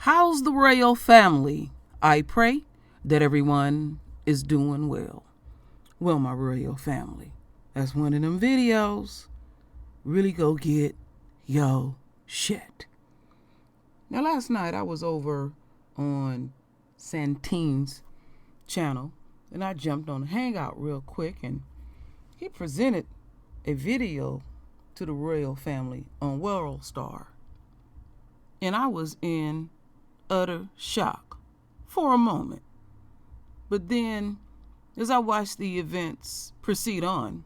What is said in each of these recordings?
How's the royal family? I pray that everyone is doing well. Well, my royal family, that's one of them videos. Really go get yo shit. Now, last night I was over on Santine's channel and I jumped on Hangout real quick, and he presented a video to the royal family on World Star. And I was in utter shock for a moment. But then, as I watched the events proceed on,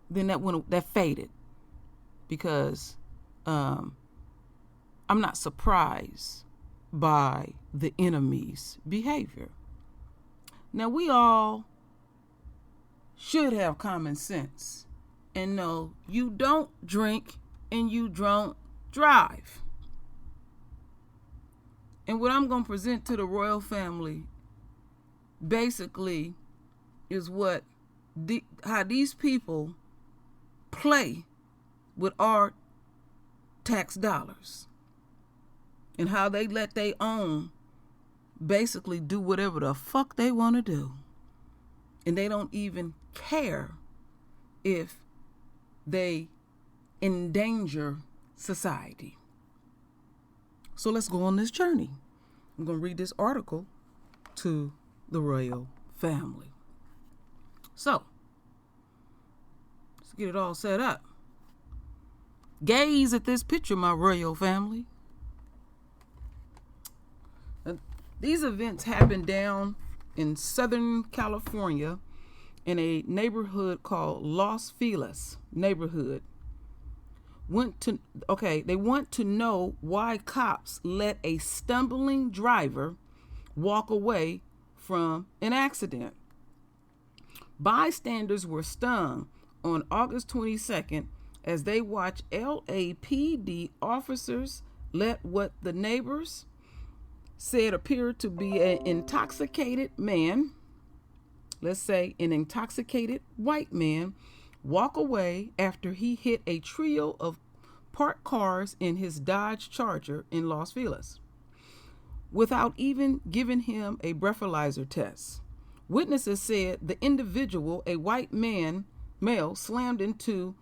then that faded, because I'm not surprised by the enemy's behavior. Now, we all should have common sense and know you don't drink and you don't drive. And what I'm going to present to the royal family basically is how these people play with our tax dollars, and how they let their own basically do whatever the fuck they want to do. And they don't even care if they endanger society. So let's go on this journey. I'm going to read this article to the royal family. So, let's get it all set up. Gaze at this picture, my royal family. These events happened down in Southern California in a neighborhood called Los Feliz neighborhood. They want to know why cops let a stumbling driver walk away from an accident. Bystanders were stunned on August 22nd as they watched LAPD officers let what the neighbors said appeared to be an intoxicated man, let's say an intoxicated white man, walk away after he hit a trio of parked cars in his Dodge Charger in Los Feliz without even giving him a breathalyzer test. Witnesses said the individual, a white male, slammed into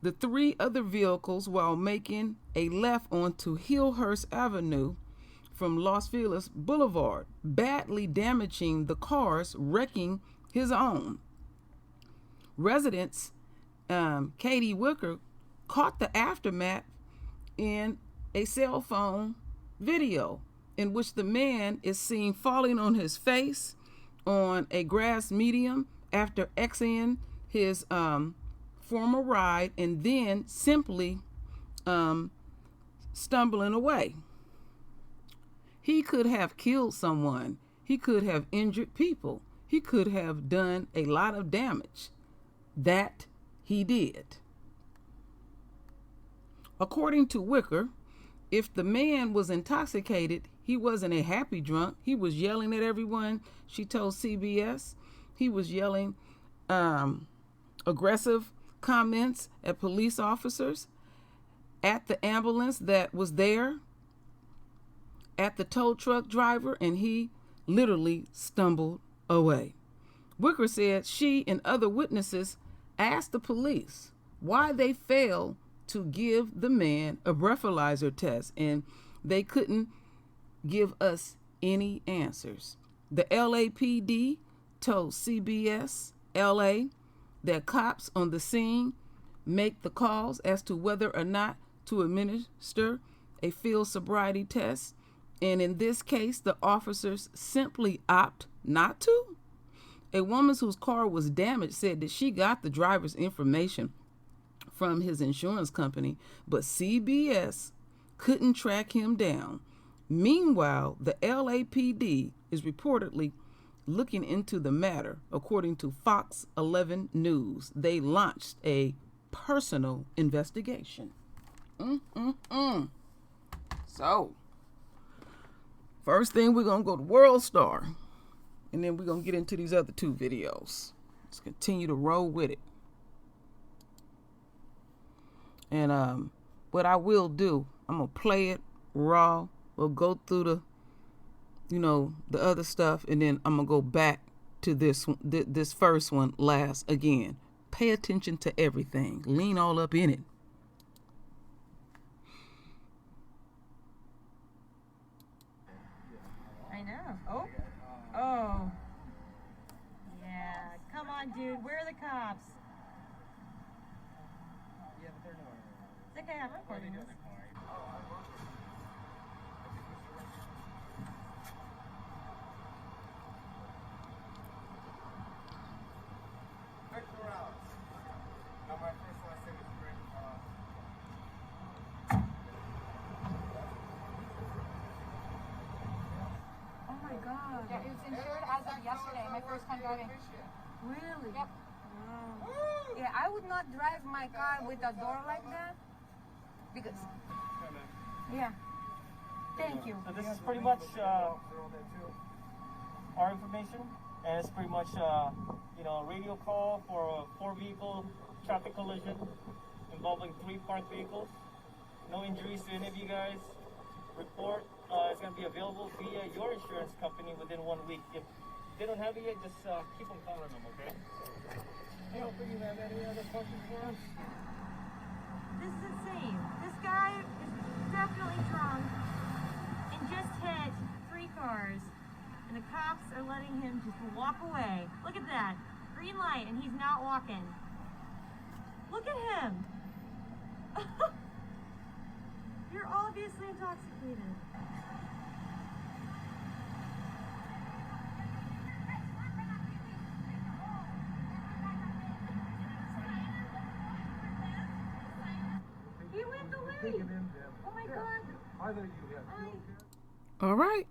the three other vehicles while making a left onto Hillhurst Avenue from Los Feliz Boulevard, badly damaging the cars, wrecking his own. Residents Katie Wicker caught the aftermath in a cell phone video in which the man is seen falling on his face on a grass median after exiting his former ride and then simply stumbling away. He could have killed someone. He could have injured people. He could have done a lot of damage. That he did. According to Wicker, if the man was intoxicated, he wasn't a happy drunk. He was yelling at everyone. She told CBS he was yelling aggressive comments at police officers, at the ambulance that was there, at the tow truck driver, and he literally stumbled away. Wicker said she and other witnesses asked the police why they failed to give the man a breathalyzer test, and they couldn't give us any answers. The LAPD told CBS LA that cops on the scene make the calls as to whether or not to administer a field sobriety test, and in this case, the officers simply opt not to. A woman whose car was damaged said that she got the driver's information from his insurance company, but CBS couldn't track him down. Meanwhile, the LAPD is reportedly looking into the matter. According to Fox 11 News, they launched a personal investigation. So, first thing, we're going to go to World Star, and then we're going to get into these other two videos. Let's continue to roll with it. And what I will do, I'm going to play it raw. We'll go through the, the other stuff, and then I'm going to go back to this first one last again. Pay attention to everything. Lean all up in it. I know. Oh. Yeah. Come on, dude. Where are the cops? Yeah, but they're nowhere. It's okay. I'm recording this. Yeah, it was insured as of yesterday, my first time driving. Really? Yep. Wow. Yeah, I would not drive my car with a door like that. Because, yeah. Thank you. So this is pretty much our information, and it's pretty much a radio call for a 4-vehicle traffic collision involving 3 parked vehicles. No injuries to any of you guys. Report is going to be available via your insurance company within 1 week. If they don't have it yet, just keep on calling them, okay? I don't think you have any other questions for us. This is insane. This guy is definitely drunk and just hit 3 cars. And the cops are letting him just walk away. Look at that. Green light, and he's not walking. Look at him. You're obviously intoxicated. He went away. Oh my God. All right.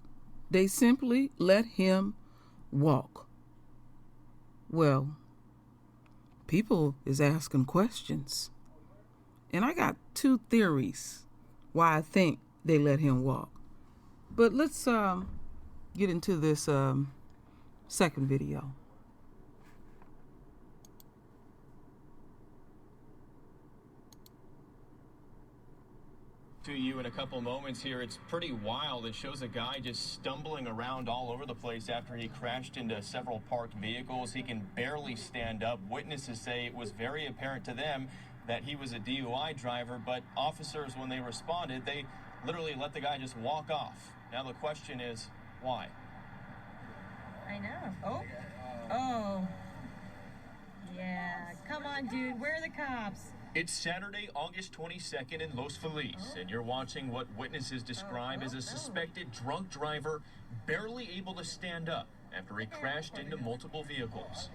They simply let him walk. Well, people is asking questions. And I got 2 theories why I think they let him walk. But let's get into this second video. To you in a couple moments here. It's pretty wild. It shows a guy just stumbling around all over the place after he crashed into several parked vehicles. He can barely stand up. Witnesses say it was very apparent to them that he was a DUI driver, but officers, when they responded, they literally let the guy just walk off. Now the question is, why? I know. Oh. Yeah. Come on, dude. Where are the cops? It's Saturday, August 22nd in Los Feliz, and you're watching what witnesses describe as a suspected drunk driver barely able to stand up after he crashed into multiple vehicles.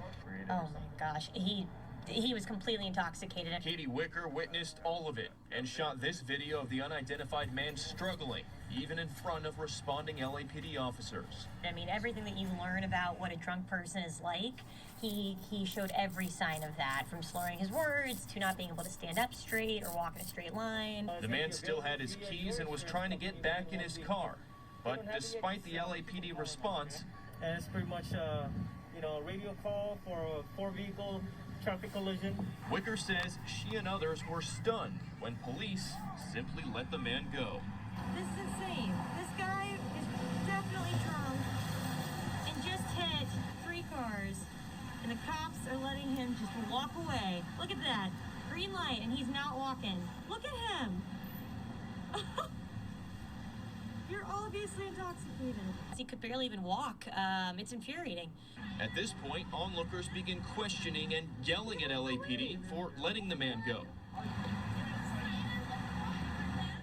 Oh my gosh. He was completely intoxicated. Katie Wicker witnessed all of it and shot this video of the unidentified man struggling, even in front of responding LAPD officers. I mean, everything that you learn about what a drunk person is like, he showed every sign of that, from slurring his words to not being able to stand up straight or walk in a straight line. The man still had his keys and was trying to get back in his car. But despite the LAPD response, And it's pretty much a radio call for a 4-vehicle traffic collision. Wicker says she and others were stunned when police simply let the man go. This is insane. This guy is definitely drunk and just hit 3 cars. And the cops are letting him just walk away. Look at that. Green light, and he's not walking. Look at him. You're obviously intoxicated. He could barely even walk. It's infuriating. At this point, onlookers begin questioning and yelling at LAPD for letting the man go.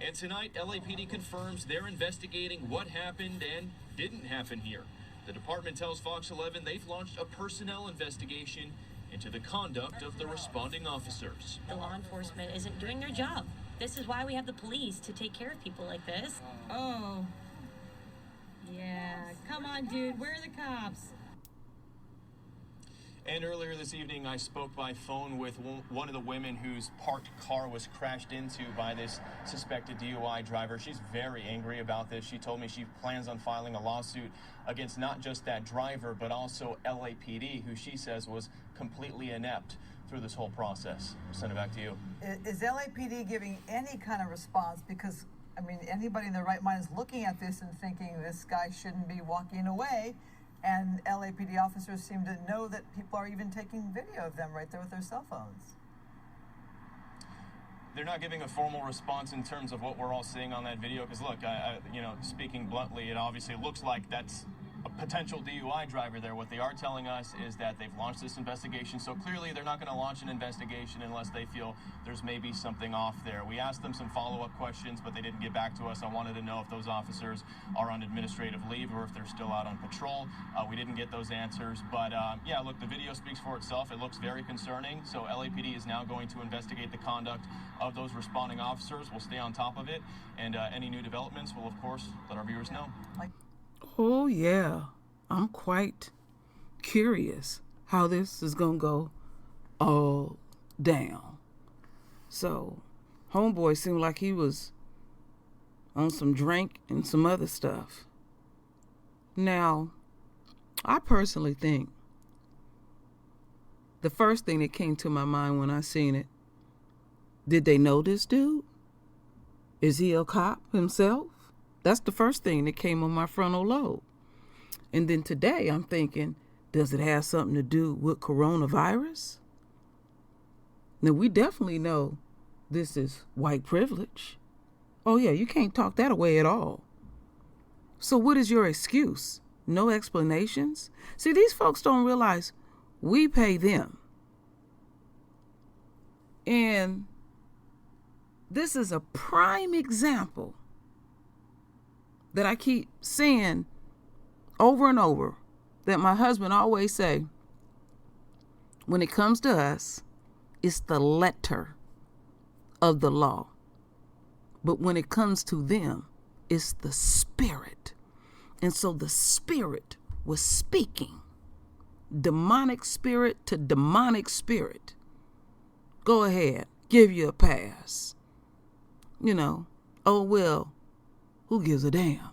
And tonight, LAPD confirms they're investigating what happened and didn't happen here. The department tells Fox 11 they've launched a personnel investigation into the conduct of the responding officers. The law enforcement isn't doing their job. This is why we have the police, to take care of people like this. Oh. Yeah. Come on, dude. Where are the cops? And earlier this evening, I spoke by phone with one of the women whose parked car was crashed into by this suspected DUI driver. She's very angry about this. She told me she plans on filing a lawsuit against not just that driver, but also LAPD, who she says was completely inept. through this whole process. I'll send it back to you. Is LAPD giving any kind of response? Because, I mean, anybody in their right mind is looking at this and thinking this guy shouldn't be walking away. And LAPD officers seem to know that people are even taking video of them right there with their cell phones. They're not giving a formal response in terms of what we're all seeing on that video. Because look, you know, speaking bluntly, it obviously looks like that's a potential DUI driver there. What they are telling us is that they've launched this investigation. So clearly they're not going to launch an investigation unless they feel there's maybe something off there. We asked them some follow-up questions, but they didn't get back to us. I wanted to know if those officers are on administrative leave or if they're still out on patrol. We didn't get those answers. But yeah, look, the video speaks for itself. It looks very concerning. So LAPD is now going to investigate the conduct of those responding officers. We'll stay on top of it. And any new developments, we'll, of course, let our viewers know. Oh, yeah. I'm quite curious how this is going to go all down. So, homeboy seemed like he was on some drink and some other stuff. Now, I personally think the first thing that came to my mind when I seen it, did they know this dude? Is he a cop himself? That's the first thing that came on my frontal lobe. And then today I'm thinking, does it have something to do with coronavirus? Now, we definitely know this is white privilege. Oh, yeah, you can't talk that away at all. So what is your excuse? No explanations? See, these folks don't realize we pay them. And this is a prime example that I keep saying over and over, that my husband always say, when it comes to us, it's the letter of the law. But when it comes to them, it's the spirit. And so the spirit was speaking. Demonic spirit to demonic spirit. Go ahead, give you a pass. You know, oh well, who gives a damn?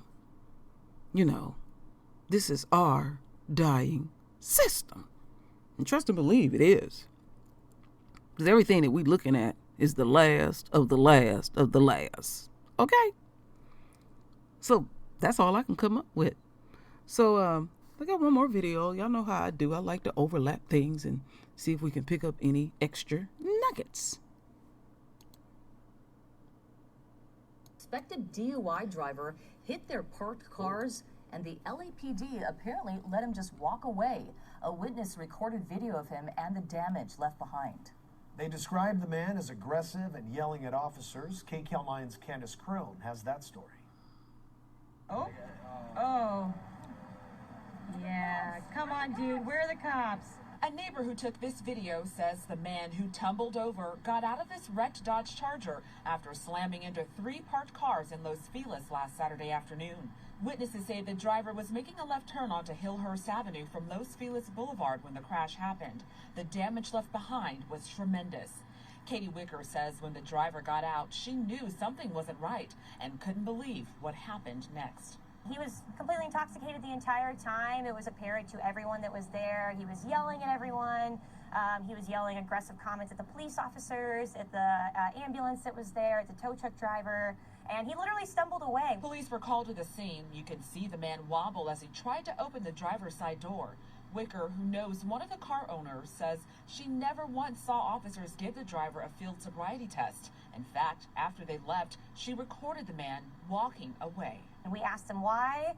You know, this is our dying system. And trust and believe it is. Because everything that we're looking at is the last of the last of the last. Okay? So that's all I can come up with. So I got one more video. Y'all know how I do. I like to overlap things and see if we can pick up any extra nuggets. Suspected DUI driver hit their parked cars, and the LAPD apparently let him just walk away. A witness recorded video of him and the damage left behind. They described the man as aggressive and yelling at officers. KCAL 9's Candace Crone has that story. Oh. Yeah, come on, dude, where are the cops? A neighbor who took this video says the man who tumbled over got out of this wrecked Dodge Charger after slamming into 3 parked cars in Los Feliz last Saturday afternoon. Witnesses say the driver was making a left turn onto Hillhurst Avenue from Los Feliz Boulevard when the crash happened. The damage left behind was tremendous. Katie Wicker says when the driver got out, she knew something wasn't right and couldn't believe what happened next. He was completely intoxicated the entire time. It was apparent to everyone that was there. He was yelling at everyone. He was yelling aggressive comments at the police officers, at the ambulance that was there, at the tow truck driver, and he literally stumbled away. Police were called to the scene. You can see the man wobble as he tried to open the driver's side door. Wicker, who knows one of the car owners, says she never once saw officers give the driver a field sobriety test. In fact, after they left, she recorded the man walking away. And we asked him why.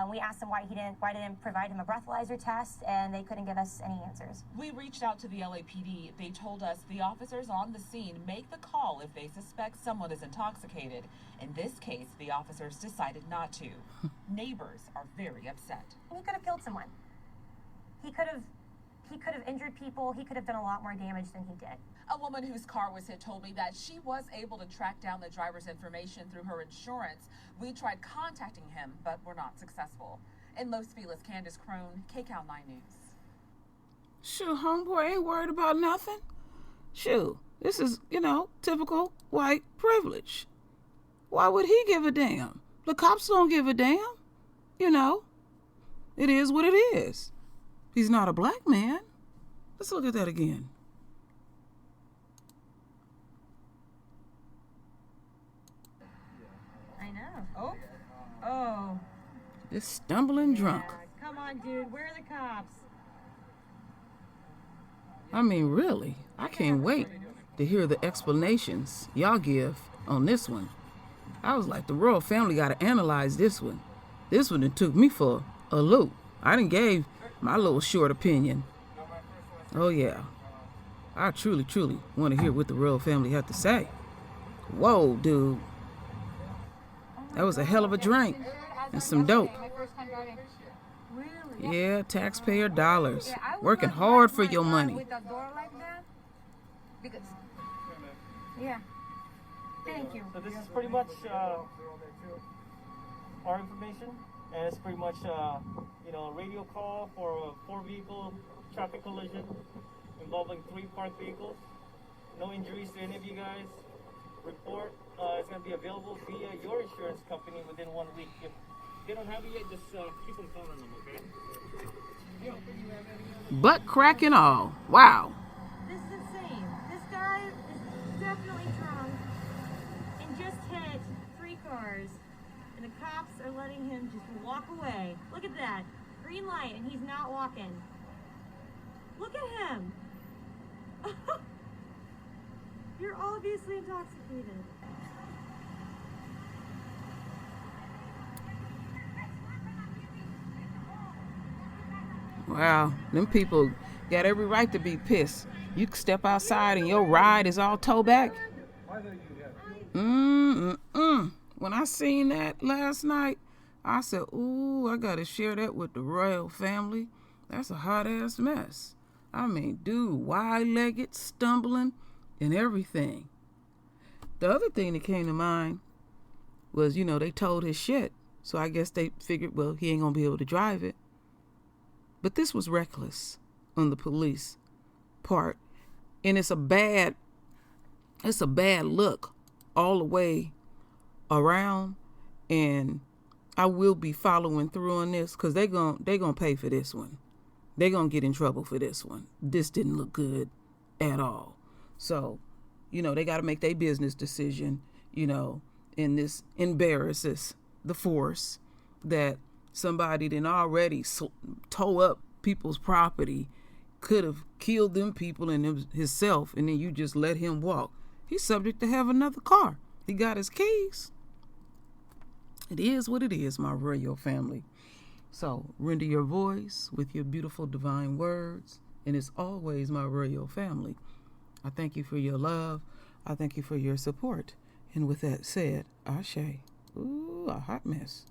We asked him why didn't provide him a breathalyzer test, and they couldn't give us any answers. We reached out to the LAPD. They told us the officers on the scene make the call if they suspect someone is intoxicated. In this case, the officers decided not to. Neighbors are very upset. He could have killed someone. He could have injured people. He could have done a lot more damage than he did. A woman whose car was hit told me that she was able to track down the driver's information through her insurance. We tried contacting him, but were not successful. In Los Feliz, Candace Crone, KCAL 9 News. Shoot, homeboy ain't worried about nothing. Shoot, this is, typical white privilege. Why would he give a damn? The cops don't give a damn. It is what it is. He's not a black man. Let's look at that again. This stumbling drunk. Yeah, come on, dude. Where are the cops? I mean, really, I can't wait to hear the explanations y'all give on this one. I was like, the royal family got to analyze this one. This one that took me for a loop. I done gave my little short opinion. Oh, yeah. I truly want to hear what the royal family had to say. Whoa, dude. That was a hell of a drink and some dope. Yeah, taxpayer dollars. Working hard for your money. With a door like that? Because, yeah. Thank you. So this is pretty much our information, and it's pretty much a radio call for a 4-vehicle traffic collision involving 3 parked vehicles. No injuries to any of you guys. Report is going to be available via your insurance company within 1 week. If they don't have it yet, just keep on calling them, okay? Butt crack and all. Wow. This is insane. This guy is definitely drunk and just hit 3 cars. And the cops are letting him just walk away. Look at that. Green light, and he's not walking. Look at him. You're obviously intoxicated. Wow, them people got every right to be pissed. You can step outside and your ride is all towed back. When I seen that last night, I said, ooh, I gotta share that with the royal family. That's a hot ass mess. I mean, dude, wide-legged, stumbling, and everything. The other thing that came to mind was, they towed his shit. So I guess they figured, well, he ain't gonna be able to drive it. But this was reckless on the police part. And it's a bad look all the way around. And I will be following through on this because they gonna pay for this one. They're going to get in trouble for this one. This didn't look good at all. So, they got to make their business decision, and this embarrasses the force that somebody didn't already tow up people's property, could have killed them people and himself, and then you just let him walk. He's subject to have another car. He got his keys. It is what it is, my royal family. So render your voice with your beautiful divine words. And it's always my royal family. I thank you for your love. I thank you for your support. And with that said, Ashe. Ooh, a hot mess.